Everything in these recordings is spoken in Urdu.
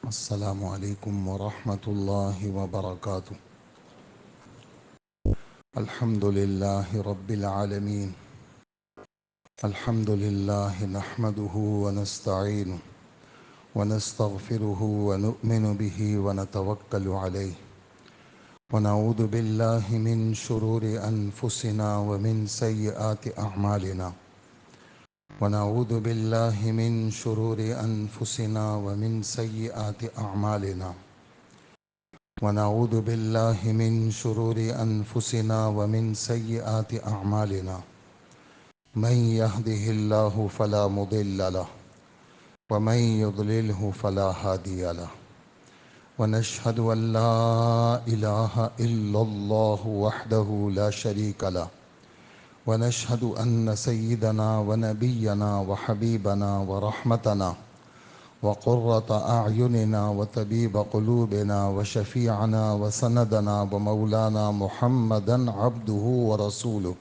السلام عليكم ورحمة الله وبركاته. الحمد لله رب العالمين. الحمد لله نحمده ونستعينه ونستغفره ونؤمن به ونتوكل عليه ونعوذ بالله من شرور أنفسنا ومن سيئات أعمالنا ونعوذ بالله من شرور أنفسنا ومن سيئات أعمالنا ونعوذ بالله من شرور أنفسنا ومن سيئات أعمالنا من يهده الله فلا مضل له ومن يضلله فلا هادي له ونشهد أن لا إله إلا الله وحده لا شريك له ونشهد أن سيدنا ونبينا وحبيبنا ورحمتنا وقرة أعيننا وطبيب قلوبنا وشفيعنا وسندنا ومولانا محمدا عبده ورسوله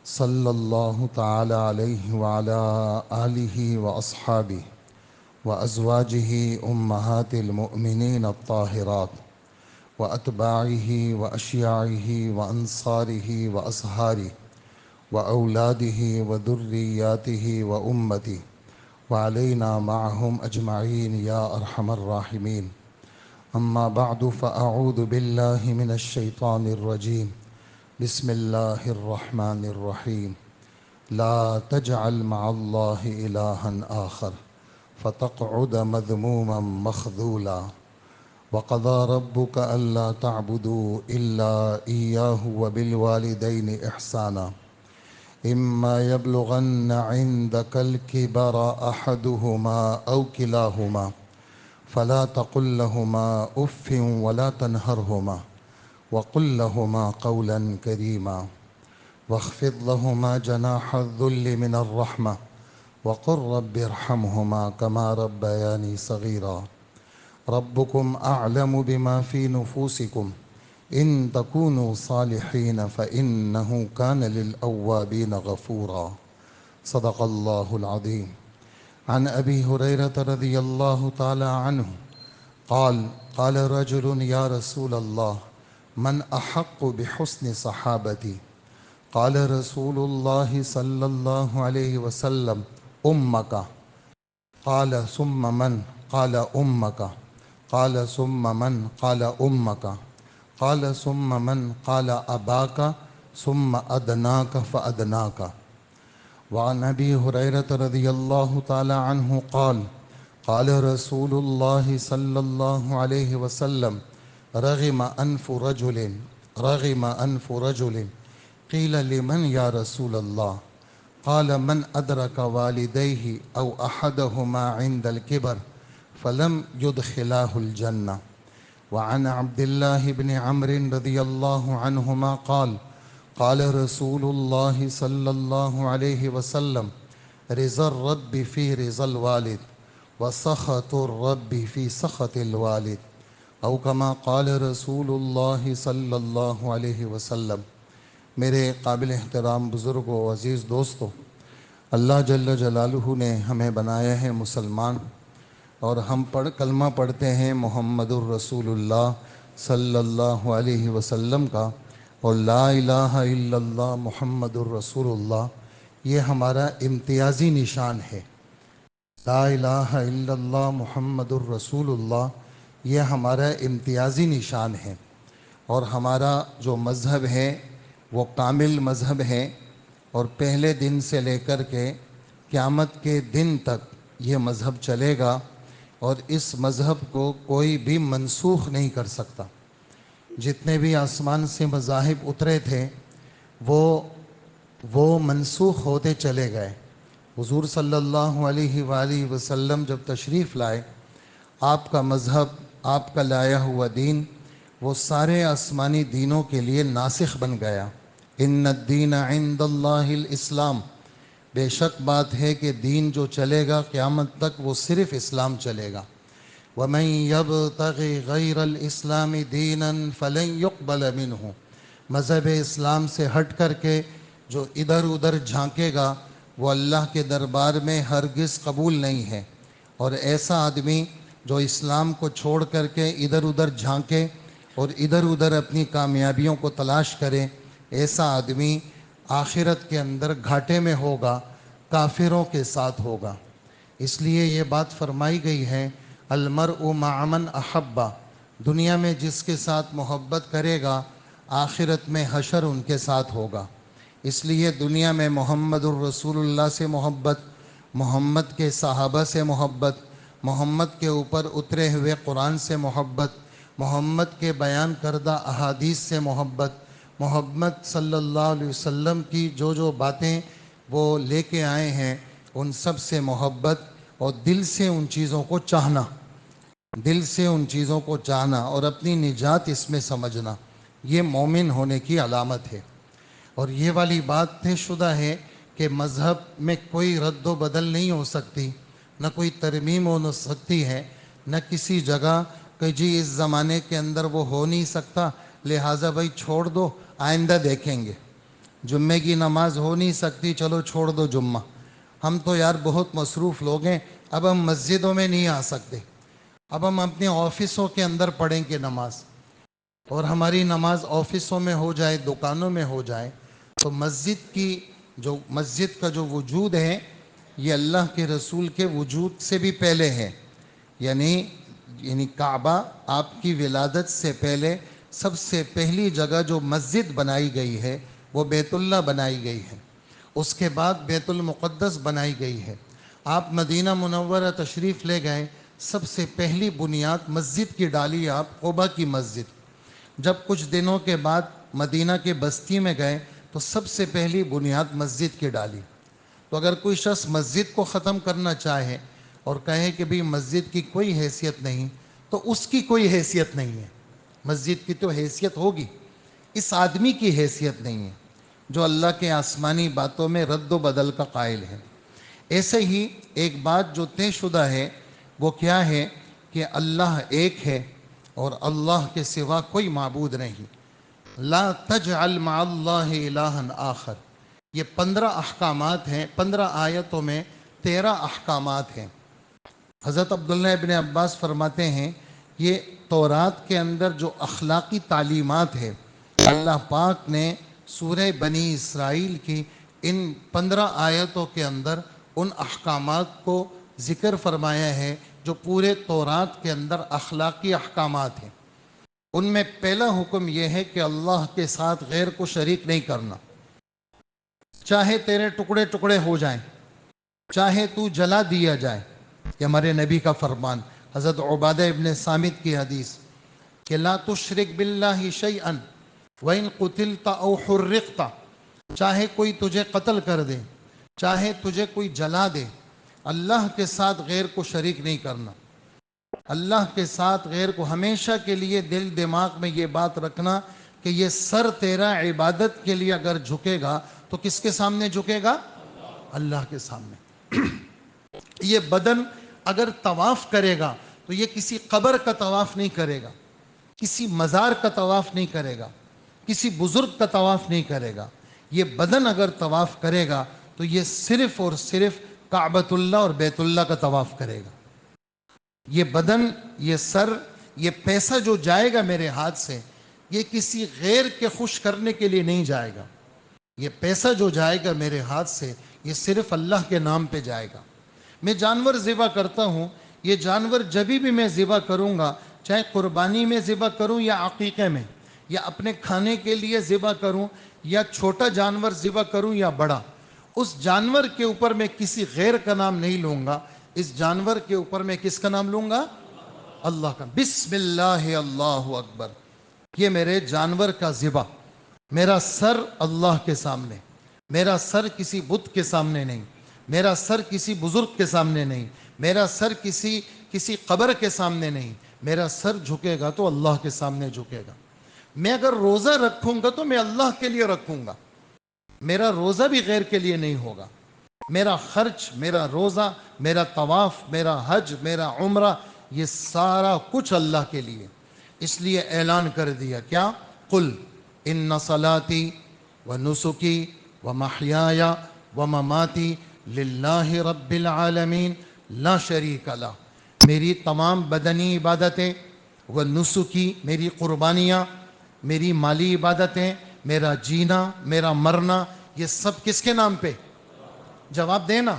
صلى الله تعالى عليه وعلى آله وأصحابه وأزواجه أمهات المؤمنين الطاهرات وأتباعه وأشياعه وأنصاره وأصهاره وأولاده وذرياته وأمته وعلينا معهم أجمعين يا أرحم الراحمين. أما بعد فأعوذ بالله من الشيطان الرجيم. بسم الله الرحمن الرحيم. لا تجعل مع الله إلها آخر فتقعد مذموما مخذولا. وقضى ربك ألا تعبدوا إلا إياه وبالوالدين إحسانا. إما يبلغن عندك الكبر أحدهما أو كلاهما فلا تقل لهما أف ولا تنهرهما وقل لهما قولا كريما واخفض لهما جناح الذل من الرحمة وقل رب ارحمهما كما ربياني صغيرا. ربكم أعلم بما في نفوسكم إن تكونوا صالحين فإنه كان للأوابين غفورا. صدق الله العظيم. عن أبي هريرة رضي الله تعالى عنه قال قال رجل يا رسول الله من أحق بحسن صحابتي؟ قال رسول الله صلى الله عليه وسلم أمك. قال ثم من؟ قال أمك. قال ثم من؟ قال أمك. قال ثم من؟ قال أباك ثم أدناك فأدناك. وعن أبي هريرة رضي الله تعالى عنه قال قال رسول الله صلى الله عليه وسلم رغم أنف رجل قيل لمن يا رسول الله؟ قال من أدرك والديه أو أحدهما عند الكبر فلم يدخلاه الجنة. وعن عبد الله بن عمرو رضي الله عنهما قال قال رسول الله صلى الله عليه وسلم رضا الرب في رضا الوالد وسخط الرب في سخط الوالد او كما قال رسول الله صلی اللہ علیہ وسلم. میرے قابل احترام بزرگوں و عزیز دوستوں، اللہ جل جلالہ نے ہمیں بنایا ہے مسلمان، اور ہم کلمہ پڑھتے ہیں محمد الرسول اللہ صلی اللہ علیہ وسلم کا، اور لا الہ الا اللہ محمد الرسول اللہ یہ ہمارا امتیازی نشان ہے. لا الہ الا اللہ محمد الرسول اللہ یہ ہمارا امتیازی نشان ہے. اور ہمارا جو مذہب ہے وہ کامل مذہب ہے، اور پہلے دن سے لے کر کے قیامت کے دن تک یہ مذہب چلے گا، اور اس مذہب کو کوئی بھی منسوخ نہیں کر سکتا. جتنے بھی آسمان سے مذاہب اترے تھے وہ منسوخ ہوتے چلے گئے. حضور صلی اللہ علیہ وآلہ وسلم جب تشریف لائے، آپ کا مذہب، آپ کا لایا ہوا دین وہ سارے آسمانی دینوں کے لیے ناسخ بن گیا. ان الدین عند اللہ الاسلام، بے شک بات ہے کہ دین جو چلے گا قیامت تک وہ صرف اسلام چلے گا. وَمَن يَبْتَغِ غَيْرَ الْإِسْلَامِ دِينًا فَلَن يُقْبَلَ مِنْهُ، مذہب اسلام سے ہٹ کر کے جو ادھر ادھر جھانکے گا وہ اللہ کے دربار میں ہرگز قبول نہیں ہے. اور ایسا آدمی جو اسلام کو چھوڑ کر کے ادھر ادھر جھانکے اور ادھر ادھر اپنی کامیابیوں کو تلاش کرے، ایسا آدمی آخرت کے اندر گھاٹے میں ہوگا، کافروں کے ساتھ ہوگا۔ اس لیے یہ بات فرمائی گئی ہے، المرء مع من احبہ، دنیا میں جس کے ساتھ محبت کرے گا آخرت میں حشر ان کے ساتھ ہوگا۔ اس لیے دنیا میں محمد الرسول اللہ سے محبت، محمد کے صحابہ سے محبت، محمد کے اوپر اترے ہوئے قرآن سے محبت، محمد کے بیان کردہ احادیث سے محبت، محمد صلی اللہ علیہ وسلم کی جو باتیں وہ لے کے آئے ہیں ان سب سے محبت، اور دل سے ان چیزوں کو چاہنا، دل سے ان چیزوں کو چاہنا اور اپنی نجات اس میں سمجھنا، یہ مومن ہونے کی علامت ہے۔ اور یہ والی بات طے شدہ ہے کہ مذہب میں کوئی رد و بدل نہیں ہو سکتی، نہ کوئی ترمیم ہو سکتی ہے، نہ کسی جگہ کہ جی اس زمانے کے اندر وہ ہو نہیں سکتا لہٰذا بھائی چھوڑ دو آئندہ دیکھیں گے۔ جمعے کی نماز ہو نہیں سکتی، چلو چھوڑ دو جمعہ، ہم تو یار بہت مصروف لوگ ہیں، اب ہم مسجدوں میں نہیں آ سکتے، اب ہم اپنے آفسوں کے اندر پڑھیں گے نماز، اور ہماری نماز آفسوں میں ہو جائے، دکانوں میں ہو جائے، تو مسجد کا جو وجود ہے یہ اللہ کے رسول کے وجود سے بھی پہلے ہے، یعنی کعبہ آپ کی ولادت سے پہلے سب سے پہلی جگہ جو مسجد بنائی گئی ہے وہ بیت اللہ بنائی گئی ہے، اس کے بعد بیت المقدس بنائی گئی ہے۔ آپ مدینہ منورہ تشریف لے گئے، سب سے پہلی بنیاد مسجد کی ڈالی آپ، قباء کی مسجد۔ جب کچھ دنوں کے بعد مدینہ کے بستی میں گئے تو سب سے پہلی بنیاد مسجد کی ڈالی۔ تو اگر کوئی شخص مسجد کو ختم کرنا چاہے اور کہے کہ بھی مسجد کی کوئی حیثیت نہیں، تو اس کی کوئی حیثیت نہیں ہے۔ مسجد کی تو حیثیت ہوگی، اس آدمی کی حیثیت نہیں ہے جو اللہ کے آسمانی باتوں میں رد و بدل کا قائل ہے۔ ایسے ہی ایک بات جو طے شدہ ہے وہ کیا ہے کہ اللہ ایک ہے اور اللہ کے سوا کوئی معبود نہیں۔ لا تجعل مع اللہ الہا آخر، یہ 15 احکامات ہیں، 15 آیتوں میں 13 احکامات ہیں۔ حضرت عبداللہ ابن عباس فرماتے ہیں یہ تورات کے اندر جو اخلاقی تعلیمات ہے، اللہ پاک نے سورہ بنی اسرائیل کی ان 15 آیتوں کے اندر ان احکامات کو ذکر فرمایا ہے جو پورے تورات کے اندر اخلاقی احکامات ہیں۔ ان میں پہلا حکم یہ ہے کہ اللہ کے ساتھ غیر کو شریک نہیں کرنا، چاہے تیرے ٹکڑے ٹکڑے ہو جائیں، چاہے تو جلا دیا جائے۔ یہ ہمارے نبی کا فرمان، حضرت عبادہ ابن صامت کی حدیث کہ لا تشرک باللہ شیئا وَإِن قُتِلْتَ أَوْ حُرِّقْتَ، چاہے کوئی تجھے قتل کر دے، چاہے تجھے کوئی جلا دے، اللہ کے ساتھ غیر کو شریک نہیں کرنا۔ اللہ کے ساتھ غیر کو ہمیشہ کے لیے دل دماغ میں یہ بات رکھنا کہ یہ سر تیرا عبادت کے لیے اگر جھکے گا تو کس کے سامنے جھکے گا؟ اللہ کے سامنے۔ یہ بدن اگر طواف کرے گا تو یہ کسی قبر کا طواف نہیں کرے گا، کسی مزار کا طواف نہیں کرے گا، کسی بزرگ کا طواف نہیں کرے گا۔ یہ بدن اگر طواف کرے گا تو یہ صرف اور صرف کعبۃ اللہ اور بیت اللہ کا طواف کرے گا۔ یہ بدن، یہ سر، یہ پیسہ جو جائے گا میرے ہاتھ سے، یہ کسی غیر کے خوش کرنے کے لیے نہیں جائے گا۔ یہ پیسہ جو جائے گا میرے ہاتھ سے یہ صرف اللہ کے نام پہ جائے گا۔ میں جانور ذبح کرتا ہوں، یہ جانور جبھی بھی میں ذبح کروں گا، چاہے قربانی میں ذبح کروں یا عقیقے میں، یا اپنے کھانے کے لیے ذبح کروں، یا چھوٹا جانور ذبح کروں یا بڑا، اس جانور کے اوپر میں کسی غیر کا نام نہیں لوں گا، اس جانور کے اوپر میں کس کا نام لوں گا؟ اللہ کا۔ بسم اللہ اللہ اکبر، یہ میرے جانور کا ذبح، میرا سر اللہ کے سامنے، میرا سر کسی بت کے سامنے نہیں، میرا سر کسی بزرگ کے سامنے نہیں، میرا سر کسی قبر کے سامنے نہیں، میرا سر جھکے گا تو اللہ کے سامنے جھکے گا۔ میں اگر روزہ رکھوں گا تو میں اللہ کے لیے رکھوں گا، میرا روزہ بھی غیر کے لیے نہیں ہوگا۔ میرا خرچ، میرا روزہ، میرا طواف، میرا حج، میرا عمرہ، یہ سارا کچھ اللہ کے لیے۔ اس لیے اعلان کر دیا کیا؟ قل ان صلاتی و نسکی و محیای و مماتی للہ رب العالمین لا شریک لہ، میری تمام بدنی عبادتیں، وہ نسکی میری قربانیاں، میری مالی عبادتیں، میرا جینا، میرا مرنا، یہ سب کس کے نام پہ؟ جواب دینا،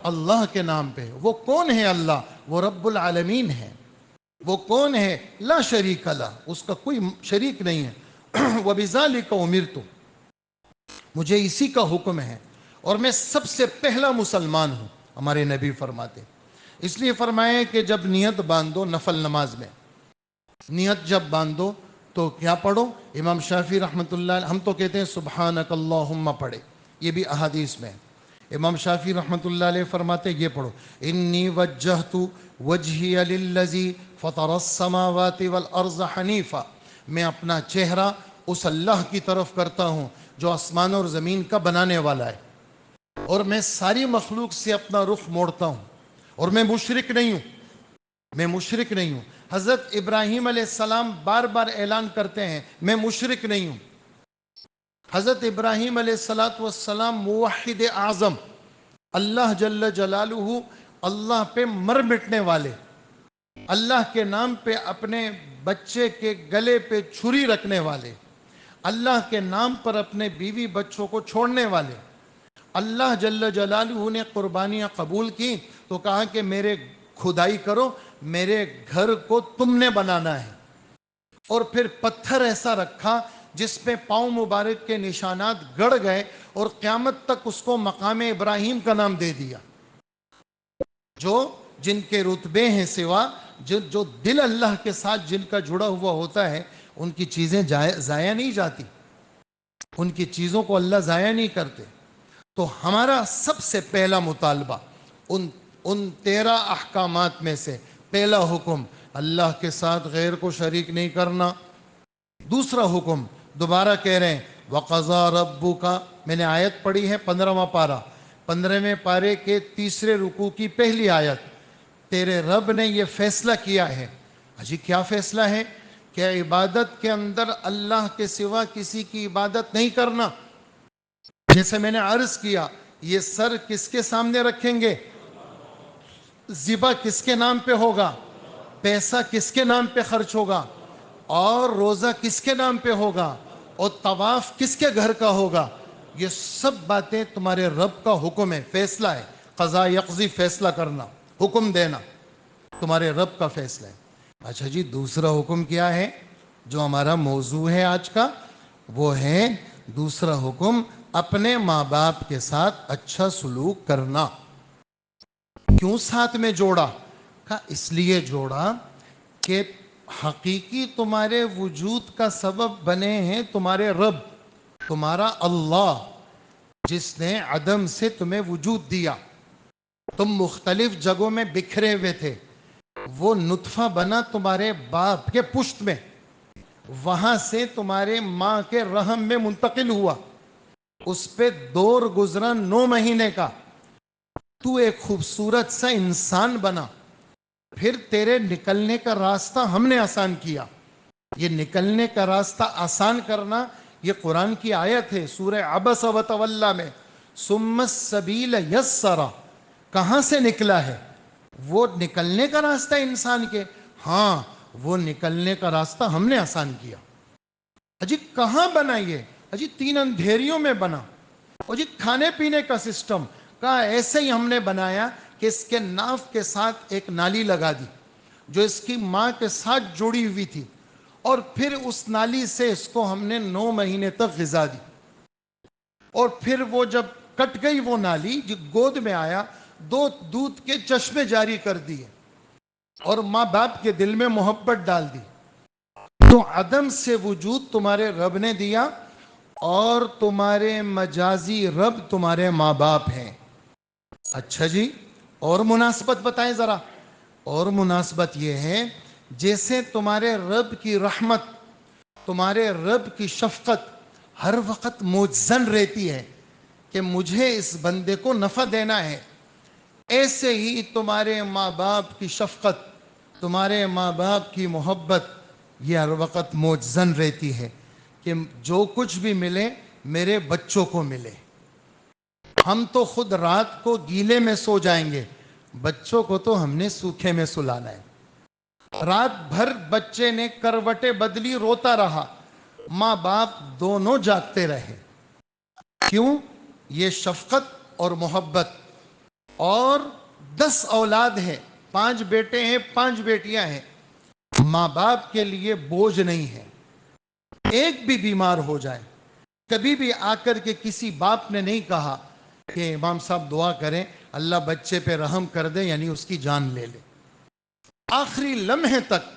اللہ کے نام پہ۔ وہ کون ہے اللہ؟ وہ رب العالمین ہے۔ وہ کون ہے؟ لا شریک لہ، اس کا کوئی شریک نہیں ہے۔ وَبِذَلِكَ أُمِرْتُ، مجھے اسی کا حکم ہے، اور میں سب سے پہلا مسلمان ہوں، ہمارے نبی فرماتے۔ اس لیے فرمائے کہ جب نیت باندھو نفل نماز میں، نیت جب باندھو تو کیا پڑھو؟ امام شافعی رحمۃ اللہ علیہ، ہم تو کہتے ہیں سبحانک اللہم پڑھے، یہ بھی احادیث میں ہے۔ امام شافعی رحمۃ اللہ علیہ فرماتے یہ پڑھو، انی وجہت وجہی للذی فطر السماوات والارض حنیفا، میں اپنا چہرہ اس اللہ کی طرف کرتا ہوں جو آسمان اور زمین کا بنانے والا ہے، اور میں ساری مخلوق سے اپنا رخ موڑتا ہوں، اور میں مشرک نہیں ہوں، میں مشرک نہیں ہوں۔ حضرت ابراہیم علیہ السلام بار بار اعلان کرتے ہیں میں مشرک نہیں ہوں۔ حضرت ابراہیم علیہ السلام موحد اعظم، اللہ جل جلالہ، اللہ پہ مر مٹنے والے، اللہ کے نام پہ اپنے بچے کے گلے پہ چھری رکھنے والے، اللہ کے نام پر اپنے بیوی بچوں کو چھوڑنے والے۔ اللہ جل جلالہ نے قربانیاں قبول کی تو کہا کہ میرے کھدائی کرو، میرے گھر کو تم نے بنانا ہے، اور پھر پتھر ایسا رکھا جس پہ پاؤں مبارک کے نشانات گڑ گئے، اور قیامت تک اس کو مقام ابراہیم کا نام دے دیا۔ جو جن کے رتبے ہیں سوا، جو دل اللہ کے ساتھ جن کا جڑا ہوا ہوتا ہے، ان کی چیزیں ضائع نہیں جاتی، ان کی چیزوں کو اللہ ضائع نہیں کرتے۔ تو ہمارا سب سے پہلا مطالبہ ان 13 احکامات میں سے پہلا حکم، اللہ کے ساتھ غیر کو شریک نہیں کرنا۔ دوسرا حکم دوبارہ کہہ رہے ہیں وَقَضَى رَبُّكَ، میں نے آیت پڑھی ہے 15واں پارہ، 15ویں پارے کے تیسرے رکوع کی پہلی آیت، تیرے رب نے یہ فیصلہ کیا ہے۔ اجی کیا فیصلہ ہے؟ کہ عبادت کے اندر اللہ کے سوا کسی کی عبادت نہیں کرنا۔ جیسے میں نے عرض کیا، یہ سر کس کے سامنے رکھیں گے؟ ذبح کس کے نام پہ ہوگا؟ پیسہ کس کے نام پہ خرچ ہوگا؟ اور روزہ کس کے نام پہ ہوگا؟ اور طواف کس کے گھر کا ہوگا؟ یہ سب باتیں تمہارے رب کا حکم ہے، فیصلہ ہے۔ قضا یقضی، فیصلہ کرنا، حکم دینا، تمہارے رب کا فیصلہ ہے۔ اچھا جی، دوسرا حکم کیا ہے جو ہمارا موضوع ہے آج کا؟ وہ ہے دوسرا حکم اپنے ماں باپ کے ساتھ اچھا سلوک کرنا۔ کیوں ساتھ میں جوڑا؟ کہا اس لیے جوڑا کہ حقیقی تمہارے وجود کا سبب بنے ہیں تمہارے رب، تمہارا اللہ، جس نے عدم سے تمہیں وجود دیا۔ تم مختلف جگہوں میں بکھرے ہوئے تھے، وہ نطفہ بنا تمہارے باپ کے پشت میں، وہاں سے تمہارے ماں کے رحم میں منتقل ہوا، اس پہ دور گزرا 9 مہینے کا، تو ایک خوبصورت سا انسان بنا، پھر تیرے نکلنے کا راستہ ہم نے آسان کیا۔ یہ نکلنے کا راستہ آسان کرنا، یہ قرآن کی آیت ہے سورہ عبس و تولی میں، ثم السبیل یسرا، کہاں سے نکلا ہے؟ وہ نکلنے کا راستہ انسان کے، ہاں وہ نکلنے کا راستہ ہم نے آسان کیا۔ اجی کہاں بنا یہ؟ اجی 3 اندھیریوں میں بنا۔ اجی کھانے پینے کا سسٹم کہا ایسے ہی ہم نے بنایا کہ اس کے ناف کے ساتھ ایک نالی لگا دی جو اس کی ماں کے ساتھ جڑی ہوئی تھی، اور پھر اس نالی سے اس کو ہم نے 9 مہینے تک غذا دی، اور پھر وہ جب کٹ گئی وہ نالی، جو گود میں آیا، 2 دودھ کے چشمے جاری کر دیے، اور ماں باپ کے دل میں محبت ڈال دی۔ تو عدم سے وجود تمہارے رب نے دیا، اور تمہارے مجازی رب تمہارے ماں باپ ہیں۔ اچھا جی، اور مناسبت بتائیں ذرا۔ اور مناسبت یہ ہے جیسے تمہارے رب کی رحمت، تمہارے رب کی شفقت ہر وقت مجزن رہتی ہے کہ مجھے اس بندے کو نفع دینا ہے، ایسے ہی تمہارے ماں باپ کی شفقت، تمہارے ماں باپ کی محبت یہ ہر وقت مجزن رہتی ہے کہ جو کچھ بھی ملے میرے بچوں کو ملے۔ ہم تو خود رات کو گیلے میں سو جائیں گے، بچوں کو تو ہم نے سوکھے میں سلانا ہے. رات بھر بچے نے کروٹیں بدلی، روتا رہا، ماں باپ دونوں جاگتے رہے. کیوں؟ یہ شفقت اور محبت. اور 10 اولاد ہے، 5 بیٹے ہیں، 5 بیٹیاں ہیں. ماں باپ کے لیے بوجھ نہیں ہے. ایک بھی بیمار ہو جائے، کبھی بھی آ کر کے کسی باپ نے نہیں کہا کہ امام صاحب دعا کریں اللہ بچے پہ رحم کر دے، یعنی اس کی جان لے لے. آخری لمحے تک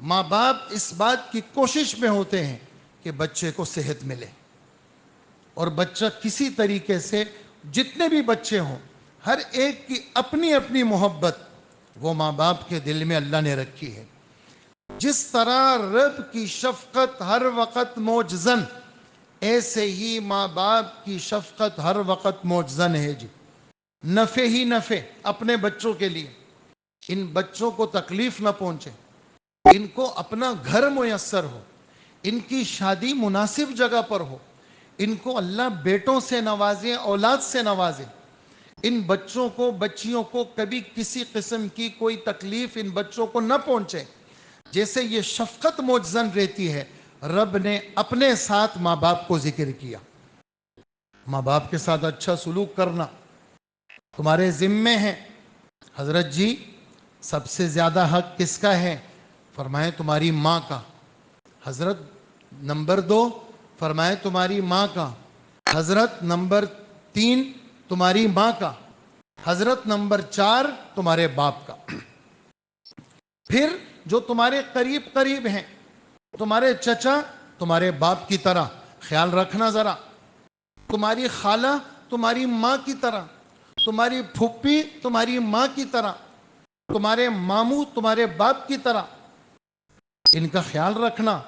ماں باپ اس بات کی کوشش میں ہوتے ہیں کہ بچے کو صحت ملے. اور بچہ کسی طریقے سے، جتنے بھی بچے ہوں، ہر ایک کی اپنی اپنی محبت وہ ماں باپ کے دل میں اللہ نے رکھی ہے. جس طرح رب کی شفقت ہر وقت معجزن، ایسے ہی ماں باپ کی شفقت ہر وقت معجزن ہے جی. نفع ہی نفع اپنے بچوں کے لیے. ان بچوں کو تکلیف نہ پہنچے، ان کو اپنا گھر میسر ہو، ان کی شادی مناسب جگہ پر ہو، ان کو اللہ بیٹوں سے نوازے، اولاد سے نوازے. ان بچوں کو، بچیوں کو کبھی کسی قسم کی کوئی تکلیف ان بچوں کو نہ پہنچے. جیسے یہ شفقت معجزن رہتی ہے، رب نے اپنے ساتھ ماں باپ کو ذکر کیا. ماں باپ کے ساتھ اچھا سلوک کرنا تمہارے ذمے ہے. حضرت جی سب سے زیادہ حق کس کا ہے؟ فرمائے تمہاری ماں کا. حضرت نمبر 2 فرمائے تمہاری ماں کا. حضرت نمبر 3 تمہاری ماں کا. حضرت نمبر 4 تمہارے باپ کا. پھر جو تمہارے قریب ہیں، تمہارے چچا تمہارے باپ کی طرح، خیال رکھنا ذرا. تمہاری خالہ تمہاری ماں کی طرح، تمہاری پھپھی تمہاری ماں کی طرح، تمہارے ماموں تمہارے باپ کی طرح. ان کا خیال رکھنا.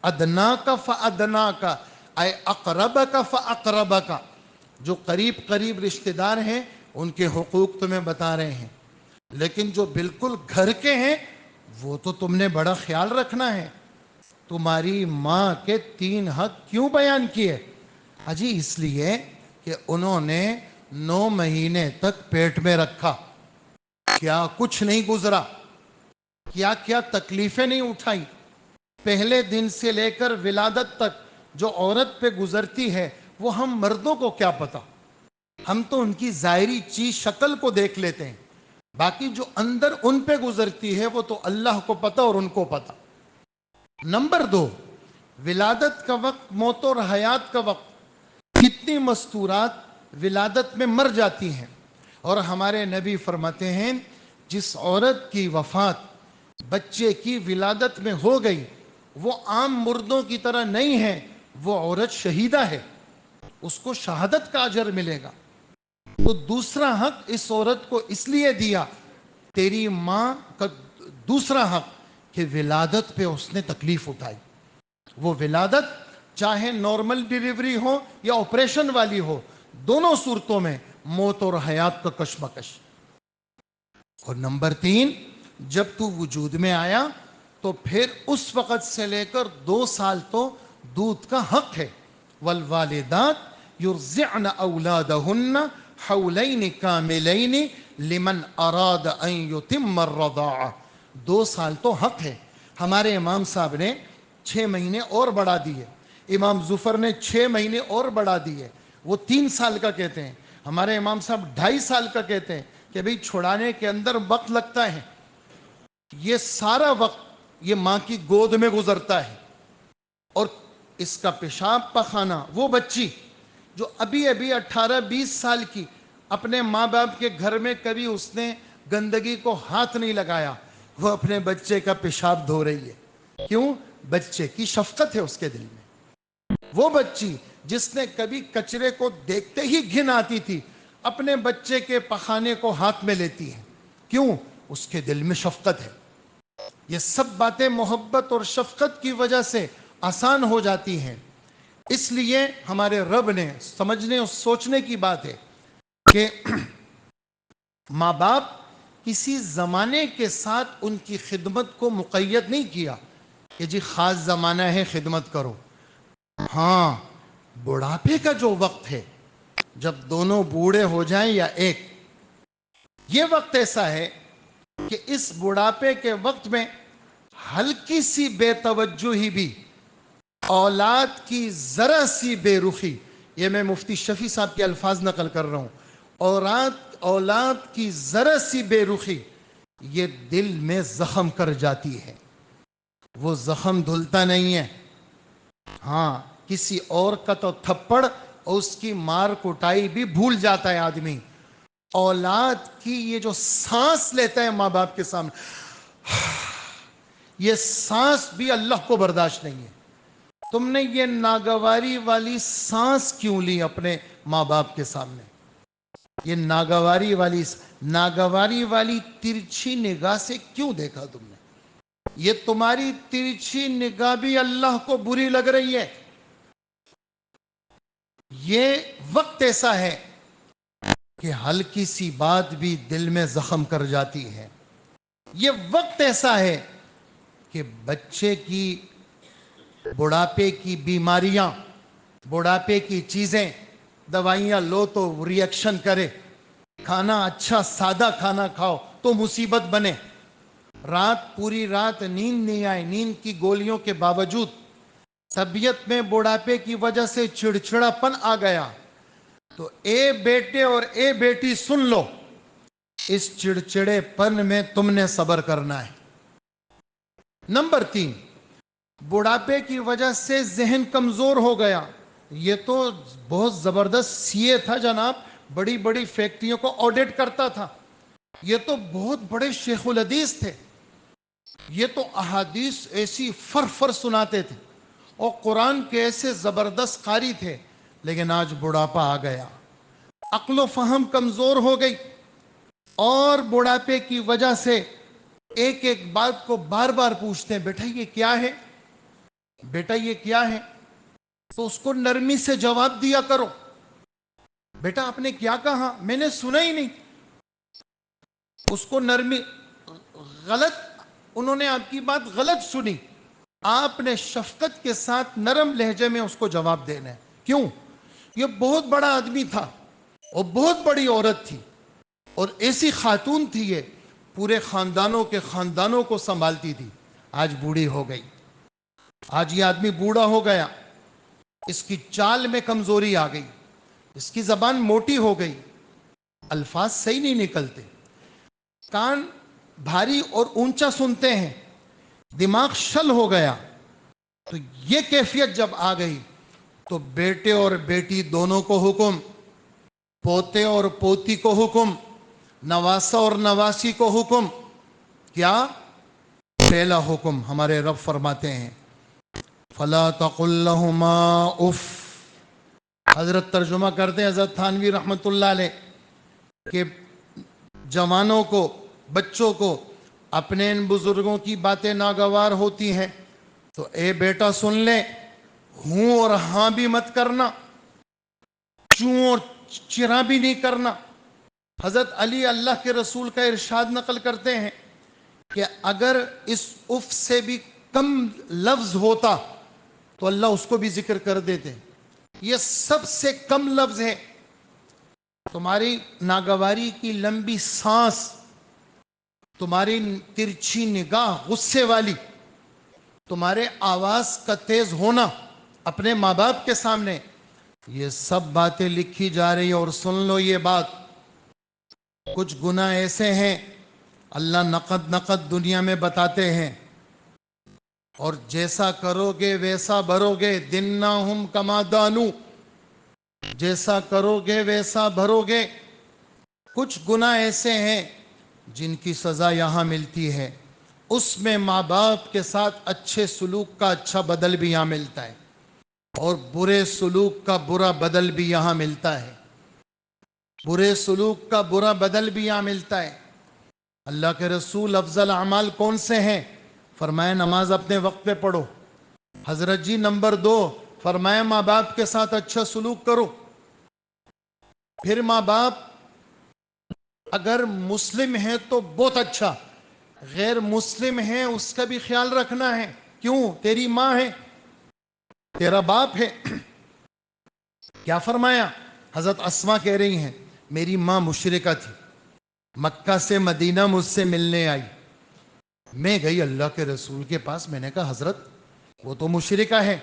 ادنا کا فادنا کا، اے اقرب کا فاقرب کا. جو قریب رشتہ دار ہیں ان کے حقوق تمہیں بتا رہے ہیں، لیکن جو بالکل گھر کے ہیں وہ تو تم نے بڑا خیال رکھنا ہے. تمہاری ماں کے 3 حق کیوں بیان کیے؟ اجی اس لیے کہ انہوں نے 9 مہینے تک پیٹ میں رکھا، کیا کچھ نہیں گزرا، کیا کیا تکلیفیں نہیں اٹھائی. پہلے دن سے لے کر ولادت تک جو عورت پہ گزرتی ہے وہ ہم مردوں کو کیا پتا. ہم تو ان کی ظاہری چیز شکل کو دیکھ لیتے ہیں، باقی جو اندر ان پہ گزرتی ہے وہ تو اللہ کو پتا اور ان کو پتا. نمبر 2، ولادت کا وقت، موت اور حیات کا وقت. کتنی مستورات ولادت میں مر جاتی ہیں، اور ہمارے نبی فرماتے ہیں جس عورت کی وفات بچے کی ولادت میں ہو گئی وہ عام مردوں کی طرح نہیں ہے، وہ عورت شہیدہ ہے، اس کو شہادت کا اجر ملے گا. تو دوسرا حق اس عورت کو اس لیے دیا، تیری ماں کا دوسرا حق کہ ولادت پہ اس نے تکلیف اٹھائی. وہ ولادت چاہے نارمل ڈیلیوری ہو یا آپریشن والی ہو، دونوں صورتوں میں موت اور حیات کا کشمکش. اور نمبر 3، جب تو وجود میں آیا تو پھر اس وقت سے لے کر 2 سال تو دودھ کا حق ہے. والوالدات یرضعن اولادہن حولین کاملین لمن اراد ان یتم الرضاعہ. 2 سال تو حق ہے. ہمارے امام صاحب نے 6 مہینے اور بڑھا دیے، امام ظفر نے 6 مہینے اور بڑھا دیے، وہ 3 سال کا کہتے ہیں. ہمارے امام صاحب 2.5 سال کا کہتے ہیں کہ بھئی چھڑانے کے اندر وقت لگتا ہے. یہ سارا وقت یہ ماں کی گود میں گزرتا ہے. اور اس کا پیشاب پخانہ، وہ بچی جو ابھی 18-20 سال کی، اپنے ماں باپ کے گھر میں کبھی اس نے گندگی کو ہاتھ نہیں لگایا، وہ اپنے بچے کا پیشاب دھو رہی ہے. کیوں؟ بچے کی شفقت ہے اس کے دل میں. وہ بچی جس نے کبھی کچرے کو دیکھتے ہی گھن آتی تھی، اپنے بچے کے پخانے کو ہاتھ میں لیتی ہے. کیوں؟ اس کے دل میں شفقت ہے. یہ سب باتیں محبت اور شفقت کی وجہ سے آسان ہو جاتی ہیں. اس لیے ہمارے رب نے، سمجھنے اور سوچنے کی بات ہے کہ ماں باپ کسی زمانے کے ساتھ ان کی خدمت کو مقید نہیں کیا کہ جی خاص زمانہ ہے خدمت کرو. ہاں، بڑھاپے کا جو وقت ہے، جب دونوں بوڑھے ہو جائیں یا ایک، یہ وقت ایسا ہے کہ اس بڑھاپے کے وقت میں ہلکی سی بے توجہی بھی، اولاد کی ذرا سی بے رخی، یہ میں مفتی شفیع صاحب کے الفاظ نقل کر رہا ہوں، اولاد کی ذرا سی بے رخی یہ دل میں زخم کر جاتی ہے، وہ زخم دھلتا نہیں ہے۔ ہاں، کسی اور کا تو تھپڑ اور اس کی مار کٹائی بھی بھول جاتا ہے آدمی، اولاد کی یہ جو سانس لیتا ہے ماں باپ کے سامنے، یہ سانس بھی اللہ کو برداشت نہیں ہے۔ تم نے یہ ناگواری والی سانس کیوں لی اپنے ماں باپ کے سامنے؟ یہ ناگواری والی ترچھی نگاہ سے کیوں دیکھا تم نے؟ یہ تمہاری ترچھی نگاہ بھی اللہ کو بری لگ رہی ہے۔ یہ وقت ایسا ہے کہ ہلکی سی بات بھی دل میں زخم کر جاتی ہے۔ یہ وقت ایسا ہے کہ بچے کی بڑھاپے کی بیماریاں، بڑھاپے کی چیزیں، دوائیاں لو تو ری ایکشن کرے، کھانا اچھا سادہ کھانا کھاؤ تو مصیبت بنے، پوری رات نیند نہیں آئے، نیند کی گولیوں کے باوجود طبیعت میں بڑھاپے کی وجہ سے چڑچڑا پن آ گیا، تو اے بیٹے اور اے بیٹی سن لو، اس چڑچڑے پن میں تم نے صبر کرنا ہے۔ نمبر 3، بڑھاپے کی وجہ سے ذہن کمزور ہو گیا۔ یہ تو بہت زبردست سی اے تھا جناب، بڑی بڑی فیکٹریوں کو آڈٹ کرتا تھا، یہ تو بہت بڑے شیخ الحدیث تھے، یہ تو احادیث ایسی فر سناتے تھے اور قرآن کے ایسے زبردست قاری تھے، لیکن آج بڑھاپا آ گیا، عقل و فہم کمزور ہو گئی، اور بڑھاپے کی وجہ سے ایک ایک بات کو بار بار پوچھتے ہیں، بیٹا یہ کیا ہے، بیٹا یہ کیا ہے، تو اس کو نرمی سے جواب دیا کرو، بیٹا آپ نے کیا کہا، میں نے سنا ہی نہیں، اس کو نرمی، غلط، انہوں نے آپ کی بات غلط سنی، آپ نے شفقت کے ساتھ نرم لہجے میں اس کو جواب دینا ہے۔ کیوں؟ یہ بہت بڑا آدمی تھا اور بہت بڑی عورت تھی، اور ایسی خاتون تھی، یہ پورے خاندانوں کو سنبھالتی تھی، آج بوڑھی ہو گئی، آج یہ آدمی بوڑھا ہو گیا، اس کی چال میں کمزوری آ گئی، اس کی زبان موٹی ہو گئی، الفاظ صحیح نہیں نکلتے، کان بھاری اور اونچا سنتے ہیں، دماغ شل ہو گیا، تو یہ کیفیت جب آ گئی تو بیٹے اور بیٹی دونوں کو حکم، پوتے اور پوتی کو حکم، نواسا اور نواسی کو حکم، کیا؟ پہلا حکم ہمارے رب فرماتے ہیں فَلَا تَقُلْ لَهُمَا اُفْ، حضرت ترجمہ کرتے ہیں حضرت تھانوی رحمت اللہ علیہ کہ جوانوں کو، بچوں کو اپنے ان بزرگوں کی باتیں ناگوار ہوتی ہیں تو اے بیٹا سن لے، ہوں اور ہاں بھی مت کرنا، چوں اور چرا بھی نہیں کرنا۔ حضرت علی اللہ کے رسول کا ارشاد نقل کرتے ہیں کہ اگر اس اف سے بھی کم لفظ ہوتا تو اللہ اس کو بھی ذکر کر دیتے، یہ سب سے کم لفظ ہے۔ تمہاری ناگواری کی لمبی سانس، تمہاری ترچھی نگاہ غصے والی، تمہارے آواز کا تیز ہونا اپنے ماں باپ کے سامنے، یہ سب باتیں لکھی جا رہی ہیں، اور سن لو یہ بات، کچھ گناہ ایسے ہیں اللہ نقد دنیا میں بتاتے ہیں، اور جیسا کرو گے ویسا بھرو گے، دِنَّهُمْ كَمَا دَانُوا، جیسا کرو گے ویسا بھرو گے۔ کچھ گناہ ایسے ہیں جن کی سزا یہاں ملتی ہے، اس میں ماں باپ کے ساتھ اچھے سلوک کا اچھا بدل بھی یہاں ملتا ہے، اور برے سلوک کا برا بدل بھی یہاں ملتا ہے، برے سلوک کا برا بدل بھی یہاں ملتا ہے۔ اللہ کے رسول افضل اعمال کون سے ہیں؟ فرمایا نماز اپنے وقت پہ پڑھو۔ حضرت جی نمبر 2 فرمایا ماں باپ کے ساتھ اچھا سلوک کرو۔ پھر ماں باپ اگر مسلم ہیں تو بہت اچھا، غیر مسلم ہیں اس کا بھی خیال رکھنا ہے، کیوں؟ تیری ماں ہے، تیرا باپ ہے۔ کیا فرمایا؟ حضرت اسما کہہ رہی ہیں میری ماں مشرکہ تھی، مکہ سے مدینہ مجھ سے ملنے آئی، میں گئی اللہ کے رسول کے پاس، میں نے کہا حضرت وہ تو مشرکہ ہے۔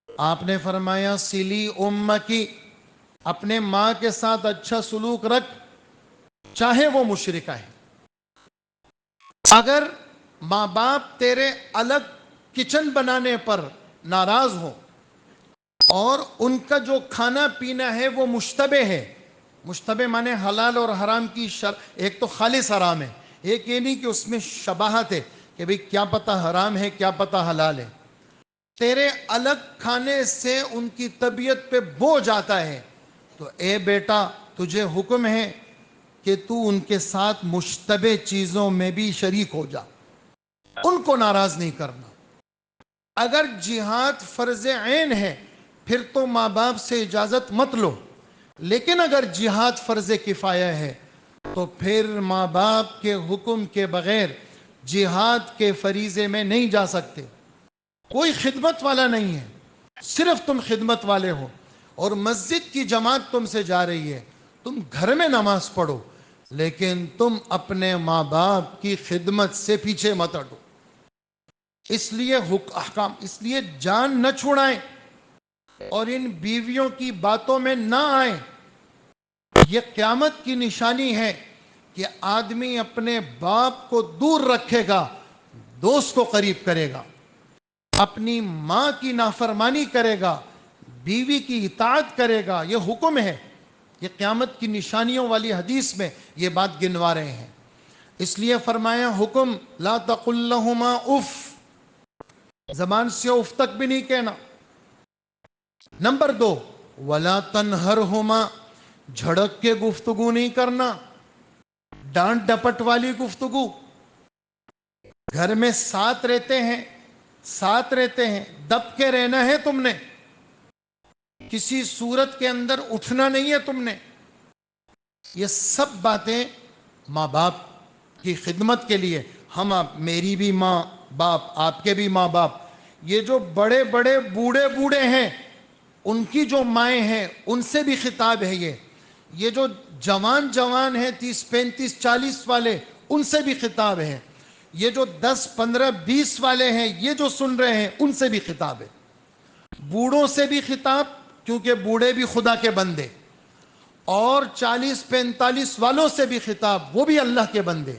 آپ نے فرمایا سلی امکی، اپنے ماں کے ساتھ اچھا سلوک رکھ چاہے وہ مشرکہ ہے۔ اگر ماں باپ تیرے الگ کچن بنانے پر ناراض ہو اور ان کا جو کھانا پینا ہے وہ مشتبہ ہے، مشتبہ مانے حلال اور حرام کی ایک تو خالص حرام ہے، ایک یہ نہیں کہ اس میں شباہت ہے کہ بھئی کیا پتہ حرام ہے کیا پتہ حلال ہے، تیرے الگ کھانے سے ان کی طبیعت پہ بوجھ آتا ہے، تو اے بیٹا تجھے حکم ہے کہ تو ان کے ساتھ مشتبہ چیزوں میں بھی شریک ہو جا، ان کو ناراض نہیں کرنا۔ اگر جہاد فرض عین ہے پھر تو ماں باپ سے اجازت مت لو، لیکن اگر جہاد فرض کفایہ ہے تو پھر ماں باپ کے حکم کے بغیر جہاد کے فریضے میں نہیں جا سکتے۔ کوئی خدمت والا نہیں ہے، صرف تم خدمت والے ہو، اور مسجد کی جماعت تم سے جا رہی ہے، تم گھر میں نماز پڑھو لیکن تم اپنے ماں باپ کی خدمت سے پیچھے مت ہٹو۔ اس لیے احکام، اس لیے جان نہ چھوڑائیں اور ان بیویوں کی باتوں میں نہ آئیں۔ یہ قیامت کی نشانی ہے کہ آدمی اپنے باپ کو دور رکھے گا، دوست کو قریب کرے گا، اپنی ماں کی نافرمانی کرے گا، بیوی کی اطاعت کرے گا۔ یہ حکم ہے، یہ قیامت کی نشانیوں والی حدیث میں یہ بات گنوا رہے ہیں۔ اس لیے فرمایا حکم لا تقل لہما اف، زبان سے اف تک بھی نہیں کہنا۔ نمبر 2 ولا تنہرہما، جھڑک کے گفتگو نہیں کرنا، ڈانٹ ڈپٹ والی گفتگو۔ گھر میں ساتھ رہتے ہیں، دب کے رہنا ہے تم نے، کسی صورت کے اندر اٹھنا نہیں ہے تم نے۔ یہ سب باتیں ماں باپ کی خدمت کے لیے، ہم میری بھی ماں باپ، آپ کے بھی ماں باپ، یہ جو بڑے بڑے بوڑھے ہیں ان کی جو مائیں ہیں ان سے بھی خطاب ہے۔ یہ جو جوان ہیں 30 35 40 والے ان سے بھی خطاب ہے۔ یہ جو 10 15 20 والے ہیں یہ جو سن رہے ہیں ان سے بھی خطاب ہے۔ بوڑھوں سے بھی خطاب، کیونکہ بوڑھے بھی خدا کے بندے، اور 40 45 والوں سے بھی خطاب، وہ بھی اللہ کے بندے،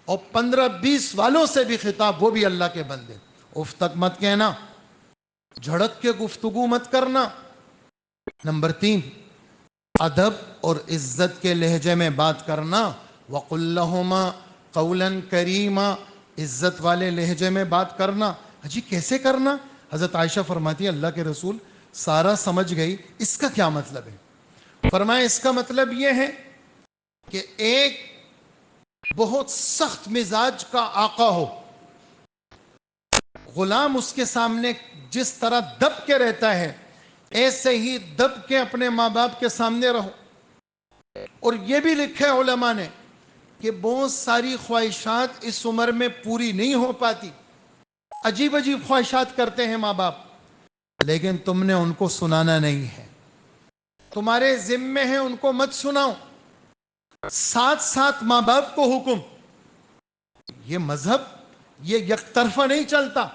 اور 15 20 والوں سے بھی خطاب، وہ بھی اللہ کے بندے۔ اف تک مت کہنا، جھڑک کے گفتگو مت کرنا۔ نمبر 3 ادب اور عزت کے لہجے میں بات کرنا، وَقُلْ لَهُمَا قَوْلًا كَرِيمًا، عزت والے لہجے میں بات کرنا۔ جی کیسے کرنا؟ حضرت عائشہ فرماتی ہے اللہ کے رسول سارا سمجھ گئی، اس کا کیا مطلب ہے؟ فرمایا اس کا مطلب یہ ہے کہ ایک بہت سخت مزاج کا آقا ہو، غلام اس کے سامنے جس طرح دب کے رہتا ہے ایسے ہی دب کے اپنے ماں باپ کے سامنے رہو۔ اور یہ بھی لکھے علماء نے کہ بہت ساری خواہشات اس عمر میں پوری نہیں ہو پاتی، عجیب خواہشات کرتے ہیں ماں باپ، لیکن تم نے ان کو سنانا نہیں ہے، تمہارے ذمے ہیں ان کو مت سناؤ۔ ساتھ ساتھ ماں باپ کو حکم، یہ مذہب یہ یک طرفہ نہیں چلتا،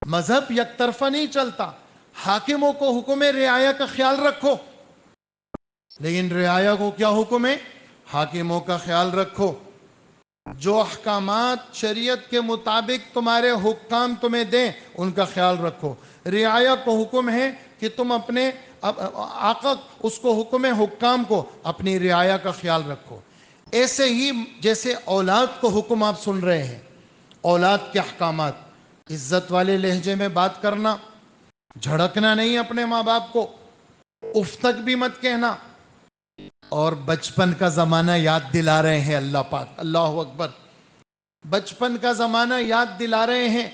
مذہب یک طرفہ نہیں چلتا۔ حاکموں کو حکم ہے رعایا کا خیال رکھو، لیکن رعایا کو کیا حکم ہے؟ حاکموں کا خیال رکھو۔ جو احکامات شریعت کے مطابق تمہارے حکام تمہیں دیں ان کا خیال رکھو۔ رعایا کو حکم ہے کہ تم اپنے آقا، اس کو حکم ہے حکام کو اپنی رعایا کا خیال رکھو۔ ایسے ہی جیسے اولاد کو حکم آپ سن رہے ہیں، اولاد کے احکامات، عزت والے لہجے میں بات کرنا، جھڑکنا نہیں اپنے ماں باپ کو، اف تک بھی مت کہنا۔ اور بچپن کا زمانہ یاد دلا رہے ہیں اللہ پاک، اللہ اکبر، بچپن کا زمانہ یاد دلا رہے ہیں،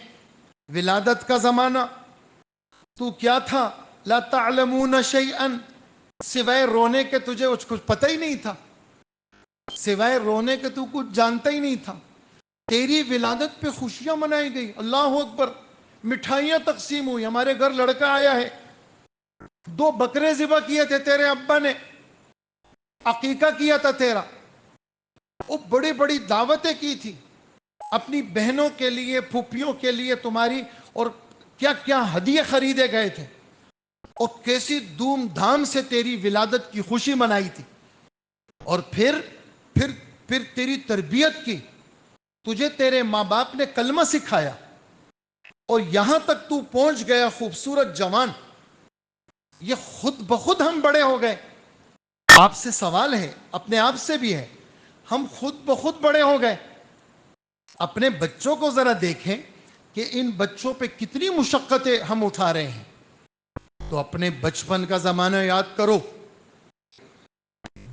ولادت کا زمانہ۔ تو کیا تھا؟ لا تعلمون شیئا، سوائے رونے کے تجھے کچھ پتہ ہی نہیں تھا، سوائے رونے کے تو کچھ جانتا ہی نہیں تھا۔ تیری ولادت پہ خوشیاں منائی گئی، اللہ اکبر، مٹھائیاں تقسیم ہوئی، ہمارے گھر لڑکا آیا ہے، 2 بکرے ذبح کیے تھے تیرے ابا نے، عقیقہ کیا تھا تیرا، وہ بڑی بڑی دعوتیں کی تھی اپنی بہنوں کے لیے، پھوپھیوں کے لیے تمہاری، اور کیا کیا ہدیے خریدے گئے تھے، اور کیسی دھوم دھام سے تیری ولادت کی خوشی منائی تھی، اور پھر تیری تربیت کی، تجھے تیرے ماں باپ نے کلمہ سکھایا، اور یہاں تک تو پہنچ گیا خوبصورت جوان. یہ خود بخود ہم بڑے ہو گئے. آپ سے سوال ہے، اپنے آپ سے بھی ہے، ہم خود بخود بڑے ہو گئے. اپنے بچوں کو ذرا دیکھیں کہ ان بچوں پہ کتنی مشقتیں ہم اٹھا رہے ہیں. تو اپنے بچپن کا زمانہ یاد کرو،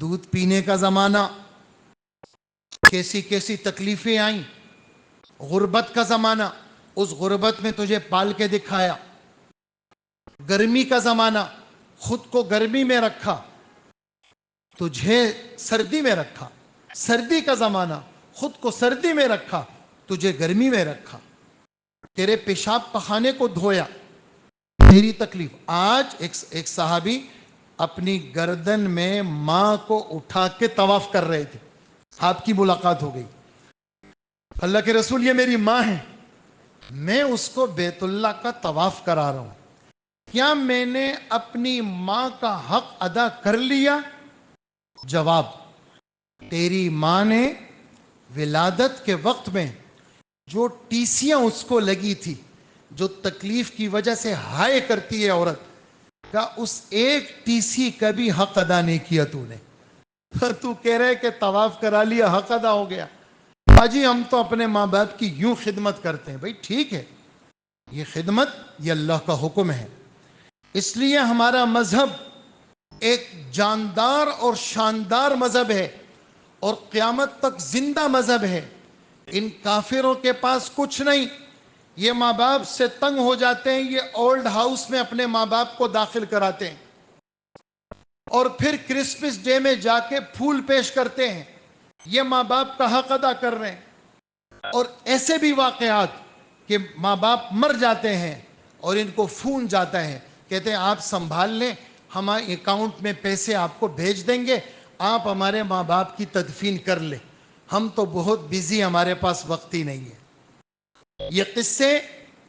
دودھ پینے کا زمانہ، کیسی کیسی تکلیفیں آئیں. غربت کا زمانہ، اس غربت میں تجھے پال کے دکھایا. گرمی کا زمانہ، خود کو گرمی میں رکھا، تجھے سردی میں رکھا. سردی کا زمانہ، خود کو سردی میں رکھا، تجھے گرمی میں رکھا. تیرے پیشاب پخانے کو دھویا، تیری تکلیف. آج ایک صحابی اپنی گردن میں ماں کو اٹھا کے طواف کر رہے تھے، آپ کی ملاقات ہو گئی. اللہ کے رسول یہ میری ماں ہے، میں اس کو بیت اللہ کا طواف کرا رہا ہوں، کیا میں نے اپنی ماں کا حق ادا کر لیا؟ جواب، تیری ماں نے ولادت کے وقت میں جو ٹیسیاں اس کو لگی تھی، جو تکلیف کی وجہ سے ہائے کرتی ہے عورت کا، اس ایک ٹیسی کا بھی حق ادا نہیں کیا تو نے. تو کہہ رہے کہ طواف کرا لیا حق ادا ہو گیا. باجی ہم تو اپنے ماں باپ کی یوں خدمت کرتے ہیں. بھائی ٹھیک ہے، یہ خدمت یہ اللہ کا حکم ہے. اس لیے ہمارا مذہب ایک جاندار اور شاندار مذہب ہے، اور قیامت تک زندہ مذہب ہے. ان کافروں کے پاس کچھ نہیں. یہ ماں باپ سے تنگ ہو جاتے ہیں، یہ اولڈ ہاؤس میں اپنے ماں باپ کو داخل کراتے ہیں، اور پھر کرسمس ڈے میں جا کے پھول پیش کرتے ہیں. یہ ماں باپ کا حق ادا کر رہے ہیں. اور ایسے بھی واقعات کہ ماں باپ مر جاتے ہیں اور ان کو فون جاتا ہے، کہتے ہیں آپ سنبھال لیں، ہمارے اکاؤنٹ میں پیسے آپ کو بھیج دیں گے، آپ ہمارے ماں باپ کی تدفین کر لیں، ہم تو بہت بیزی، ہمارے پاس وقت ہی نہیں ہے. یہ قصے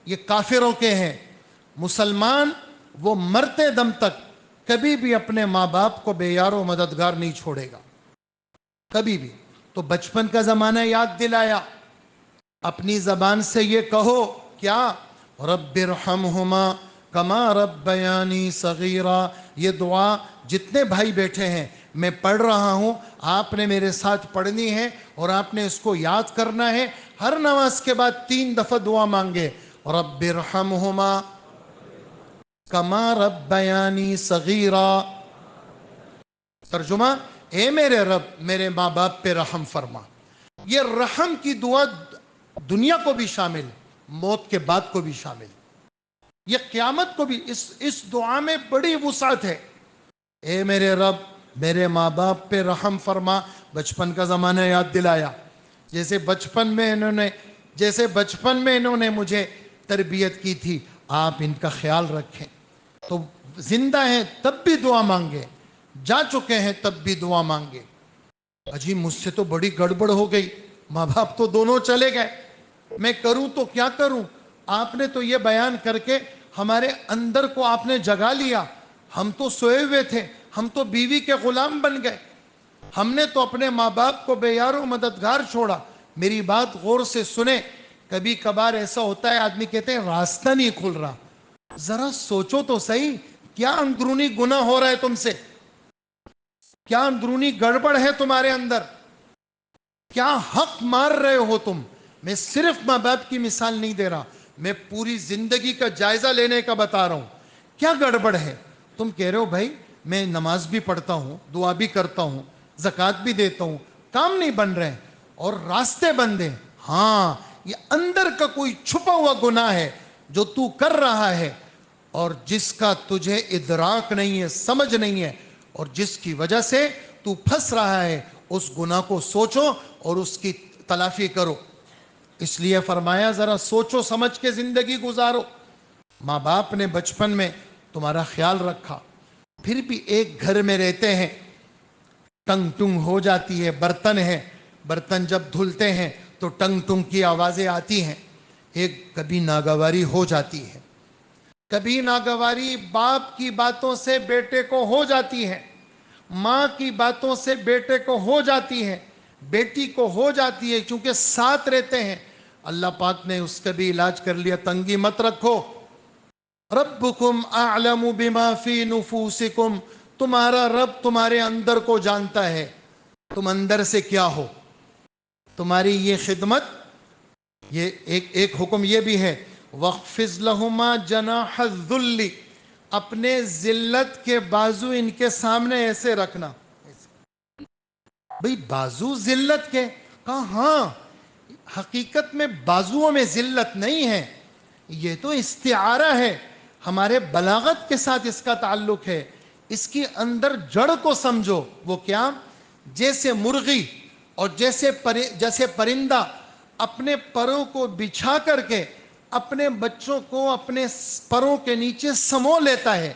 یہ کافروں کے ہیں. مسلمان وہ مرتے دم تک کبھی بھی اپنے ماں باپ کو بے یار و مددگار نہیں چھوڑے گا، کبھی بھی. تو بچپن کا زمانہ یاد دلایا. اپنی زبان سے یہ کہو کیا، رب ارحمہما کما ربیانی صغیرا. یہ دعا جتنے بھائی بیٹھے ہیں میں پڑھ رہا ہوں، آپ نے میرے ساتھ پڑھنی ہے، اور آپ نے اس کو یاد کرنا ہے. ہر نماز کے بعد 3 دفعہ دعا مانگے، رب ارحمہما کما ربیانی صغیرا. ترجمہ، اے میرے رب میرے ماں باپ پہ رحم فرما. یہ رحم کی دعا دنیا کو بھی شامل، موت کے بعد کو بھی شامل، یہ قیامت کو بھی. اس دعا میں بڑی وسعت ہے. اے میرے رب میرے ماں باپ پہ رحم فرما. بچپن کا زمانہ یاد دلایا. جیسے بچپن میں انہوں نے مجھے تربیت کی تھی، آپ ان کا خیال رکھیں. تو زندہ ہیں تب بھی دعا مانگے، جا چکے ہیں تب بھی دعا مانگے. اجی مجھ سے تو بڑی گڑبڑ ہو گئی، ماں باپ تو دونوں چلے گئے، میں کروں تو کیا کروں. آپ نے تو یہ بیان کر کے ہمارے اندر کو آپ نے جگا لیا. ہم تو سوئے ہوئے تھے، ہم تو بیوی کے غلام بن گئے، ہم نے تو اپنے ماں باپ کو بے یار و مددگار چھوڑا. میری بات غور سے سنیں. کبھی کبھار ایسا ہوتا ہے آدمی کہتے ہیں راستہ نہیں کھل رہا. ذرا سوچو تو صحیح، کیا اندرونی گناہ ہو رہا ہے تم سے؟ کیا اندرونی گڑبڑ ہے تمہارے اندر؟ کیا حق مار رہے ہو تم؟ میں صرف ماں باپ کی مثال نہیں دے رہا، میں پوری زندگی کا جائزہ لینے کا بتا رہا ہوں. کیا گڑبڑ ہے؟ تم کہہ رہے ہو بھائی میں نماز بھی پڑھتا ہوں، دعا بھی کرتا ہوں، زکوٰۃ بھی دیتا ہوں، کام نہیں بن رہے اور راستے بند ہیں. ہاں، یہ اندر کا کوئی چھپا ہوا گناہ ہے جو تو کر رہا ہے، اور جس کا تجھے ادراک نہیں ہے، سمجھ نہیں ہے، اور جس کی وجہ سے تو پھنس رہا ہے. اس گناہ کو سوچو اور اس کی تلافی کرو. اس لیے فرمایا ذرا سوچو سمجھ کے زندگی گزارو. ماں باپ نے بچپن میں تمہارا خیال رکھا، پھر بھی ایک گھر میں رہتے ہیں، ٹنگ ٹنگ ہو جاتی ہے، برتن ہے، برتن جب دھلتے ہیں تو ٹنگ ٹنگ کی آوازیں آتی ہیں، ایک کبھی ناگواری ہو جاتی ہے، کبھی ناگواری باپ کی باتوں سے بیٹے کو ہو جاتی ہے، ماں کی باتوں سے بیٹے کو ہو جاتی ہے، بیٹی کو ہو جاتی ہے، کیونکہ ساتھ رہتے ہیں۔ اللہ پاک نے اس کا بھی علاج کر لیا، تنگی مت رکھو۔ ربکم اعلم بما فی نفوسکم، تمہارا رب تمہارے اندر کو جانتا ہے، تم اندر سے کیا ہو۔ تمہاری یہ خدمت، یہ ایک حکم یہ بھی ہے، وَاخْفِضْ لَهُمَا جَنَاحَ الذُّلِّ، اپنے ذلت کے بازو ان کے سامنے ایسے رکھنا۔ بھئی بازو ذلت کے، کہا ہاں، حقیقت میں بازوؤں میں ذلت نہیں ہے، یہ تو استعارہ ہے، ہمارے بلاغت کے ساتھ اس کا تعلق ہے۔ اس کی اندر جڑ کو سمجھو، وہ کیا؟ جیسے مرغی اور جیسے پرندہ اپنے پروں کو بچھا کر کے اپنے بچوں کو اپنے پروں کے نیچے سمو لیتا ہے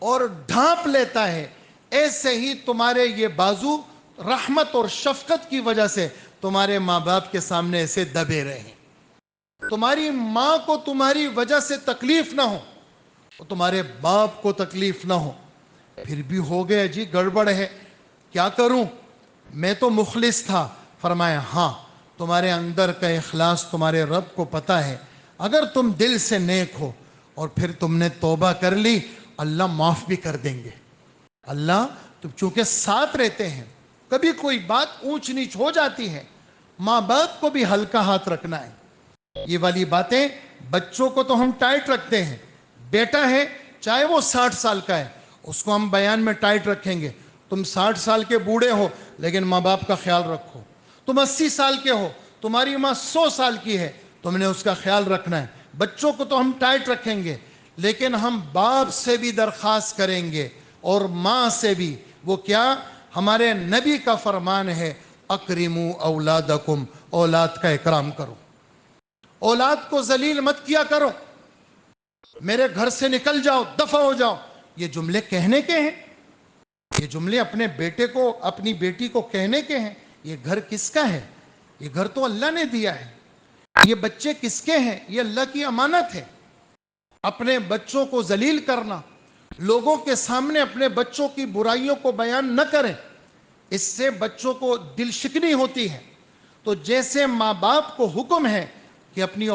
اور ڈھانپ لیتا ہے، ایسے ہی تمہارے یہ بازو رحمت اور شفقت کی وجہ سے تمہارے ماں باپ کے سامنے ایسے دبے رہے۔ تمہاری ماں کو تمہاری وجہ سے تکلیف نہ ہو، تمہارے باپ کو تکلیف نہ ہو، پھر بھی ہو گیا جی گڑبڑ ہے، کیا کروں؟ میں تو مخلص تھا۔ فرمایا ہاں، تمہارے اندر کا اخلاص تمہارے رب کو پتہ ہے، اگر تم دل سے نیک ہو اور پھر تم نے توبہ کر لی، اللہ معاف بھی کر دیں گے۔ اللہ تو چونکہ ساتھ رہتے ہیں، کبھی کوئی بات اونچ نیچ ہو جاتی ہے، ماں باپ کو بھی ہلکا ہاتھ رکھنا ہے۔ یہ والی باتیں بچوں کو تو ہم ٹائٹ رکھتے ہیں، بیٹا ہے چاہے وہ 60 سال کا ہے اس کو ہم بیان میں ٹائٹ رکھیں گے، تم 60 سال کے بوڑھے ہو لیکن ماں باپ کا خیال رکھو، تم 80 سال کے ہو تمہاری ماں 100 سال کی ہے تم نے اس کا خیال رکھنا ہے۔ بچوں کو تو ہم ٹائٹ رکھیں گے لیکن ہم باپ سے بھی درخواست کریں گے اور ماں سے بھی۔ وہ کیا؟ ہمارے نبی کا فرمان ہے، اکرموا اولادکم، اولاد کا اکرام کرو، اولاد کو ذلیل مت کیا کرو، میرے گھر سے نکل جاؤ، دفع ہو جاؤ، یہ جملے کہنے کے ہیں، یہ جملے اپنے بیٹے کو اپنی بیٹی کو کہنے کے ہیں۔ یہ گھر کس کا ہے؟ یہ گھر تو اللہ نے دیا ہے۔ یہ بچے کس کے ہیں؟ یہ اللہ کی امانت ہے۔ اپنے بچوں کو ذلیل کرنا، لوگوں کے سامنے اپنے بچوں کی برائیوں کو بیان نہ کریں، اس سے بچوں کو دل شکنی ہوتی ہے۔ تو جیسے ماں باپ کو حکم ہے کہ اپنی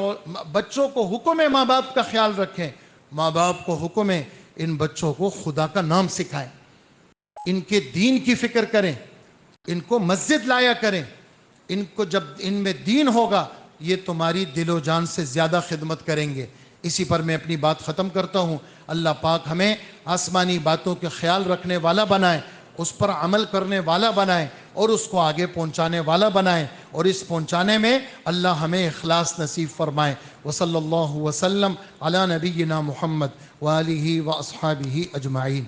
بچوں کو حکم ہے ماں باپ کا خیال رکھیں، ماں باپ کو حکم ہے ان بچوں کو خدا کا نام سکھائیں، ان کے دین کی فکر کریں، ان کو مسجد لایا کریں، ان کو جب ان میں دین ہوگا یہ تمہاری دل و جان سے زیادہ خدمت کریں گے۔ اسی پر میں اپنی بات ختم کرتا ہوں۔ اللہ پاک ہمیں آسمانی باتوں کے خیال رکھنے والا بنائے، اس پر عمل کرنے والا بنائے اور اس کو آگے پہنچانے والا بنائے، اور اس پہنچانے میں اللہ ہمیں اخلاص نصیب فرمائے۔ وصلی اللہ وسلم علی نبینا محمد وآلہ واصحابہ اجمعین۔